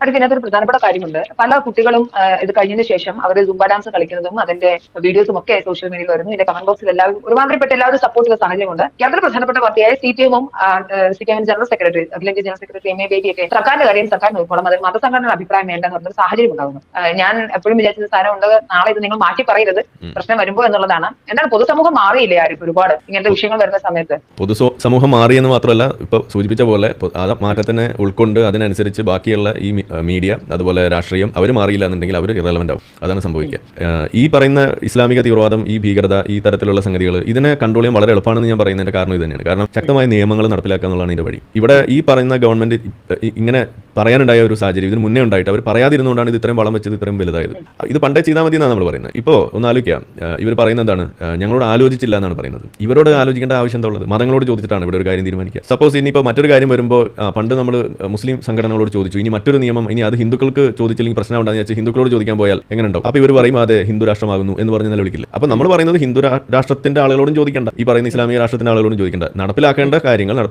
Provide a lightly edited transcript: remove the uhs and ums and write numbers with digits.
അടുത്ത് ഇതിനകത്തൊരു പ്രധാനപ്പെട്ട കാര്യമുണ്ട്. പല കുട്ടികളും ഇത് കഴിഞ്ഞതിന് ശേഷം അവർ സുംബ ഡാൻസ് കളിക്കുന്നതും അതിന്റെ വീഡിയോസും ഒക്കെ സോഷ്യൽ മീഡിയയിൽ വരുന്നു. ഇതിന്റെ കമന്റ് ബോക്സിൽ എല്ലാവരും ഒരുമാതിരിപ്പെട്ട എല്ലാവരും സപ്പോർട്ട് ചെയ്ത സാഹചര്യമുണ്ട്. യാതൊരു പ്രധാനപ്പെട്ട പാർട്ടിയായ CPM-ഉം CPM ജനറൽ സെക്രട്ടറി അഖിലേന്ത്യാ ജനറൽ സെക്രട്ടറി MA ബേബിയൊക്കെ സർക്കാരിന്റെ കാര്യം സർക്കാർ നോക്കണം, അതിൽ മതസംഘടനയുടെ അഭിപ്രായം വേണ്ടെന്ന് പറഞ്ഞൊരു സാഹചര്യം ഉണ്ടാകുന്നു. ഞാൻ എപ്പോഴും വിചാരിച്ച സ്ഥാനമുണ്ട്, നാളെ ഇത് നിങ്ങൾ മാറ്റി പറയരുത് പ്രശ്നം വരുമ്പോൾ എന്നുള്ളതാണ്. എന്താണ് പൊതുസമൂഹം മാറിയില്ലേ ആരും ഒരുപാട് ഇങ്ങനത്തെ വിഷയങ്ങൾ വരുന്ന സമയത്ത്? പൊതുസമൂഹം മാറിയെന്ന് മാത്രമല്ല, ഇപ്പൊ സൂചിപ്പിച്ച പോലെ ആ മാറ്റത്തിനെ ഉൾക്കൊണ്ട് അതിനനുസരിച്ച് ബാക്കിയുള്ള ഈ മീഡിയ അതുപോലെ രാഷ്ട്രീയം അവർ മാറിയില്ല എന്നുണ്ടെങ്കിൽ അവർ ഇറലവൻ്റ് ആവും. അതാണ് സംഭവിക്കുക. ഈ പറയുന്ന ഇസ്ലാമിക തീവ്രവാദം, ഈ ഭീകരത, ഈ തരത്തിലുള്ള സംഗതികൾ ഇതിനെ കൺട്രോൾ ചെയ്യാൻ വളരെ എളുപ്പമാണെന്ന് ഞാൻ പറയുന്നതിന്റെ കാരണം ഇത് തന്നെയാണ്. കാരണം ശക്തമായ നിയമങ്ങൾ നടപ്പിലാക്കുക എന്നുള്ളതാണ് ഇതിന്റെ വഴി. ഇവിടെ ഈ പറയുന്ന ഗവൺമെന്റ് ഇങ്ങനെ പറയാനുണ്ടായ ഒരു സാഹചര്യം ഇതിന് മുന്നേ ഉണ്ടായിട്ട് അവർ പറയാതിരുന്നുകൊണ്ടാണ് ഇത് ഇത്രയും വളം വെച്ചത് ഇത്രയും വലുതായത്. ഇത് പണ്ടേ ചെയ്താൽ മതി എന്നാണ് നമ്മൾ പറയുന്നത്. ഇപ്പോൾ ഒന്ന് ആലോചിക്കാം, ഇവർ പറയുന്നത് എന്താണ്, ഞങ്ങളോട് ആലോചിച്ചില്ല എന്നാണ് പറയുന്നത്. ഇവരോട് ആലോചിക്കേണ്ട ആവശ്യം എന്താ ഉള്ളത്? മതങ്ങളോട് ചോദിച്ചിട്ടാണ് ഇവിടെ ഒരു കാര്യം തീരുമാനിക്കുക. സപ്പോസ് ഇനിയിപ്പോൾ മറ്റൊരു കാര്യം വരുമ്പോൾ പണ്ട് നമ്മൾ മുസ്ലിം സംഘടനകളോട് ചോദിച്ചു, ഇനി മറ്റൊരു നിയമം ഇനി അത് ഹിന്ദുക്കൾക്ക് ചോദിച്ചില്ലെങ്കിൽ പ്രശ്നം ഉണ്ടാകുന്ന വെച്ചാൽ ഹിന്ദുക്കളോട് ചോദിക്കാൻ പോയാൽ എങ്ങനെ ഉണ്ടാവും? അപ്പോൾ ഇവർ പറയും അതെ ഹിന്ദു രാഷ്ട്രമാകുന്നു എന്ന് പറഞ്ഞ് നിലവിളിക്കില്ല. അപ്പോൾ നമ്മൾ പറയുന്നത് ഹിന്ദു രാഷ്ട്രത്തിന്റെ ആളുകളോടും ചോദിക്കേണ്ട, ഈ പറയുന്ന ഇസ്ലാമിക രാഷ്ട്രത്തിന്റെ ആളുകളോടും ചോദിക്കേണ്ട, നടപ്പിലാക്കേണ്ട കാര്യങ്ങൾ നടപ്പിലാക്കുക.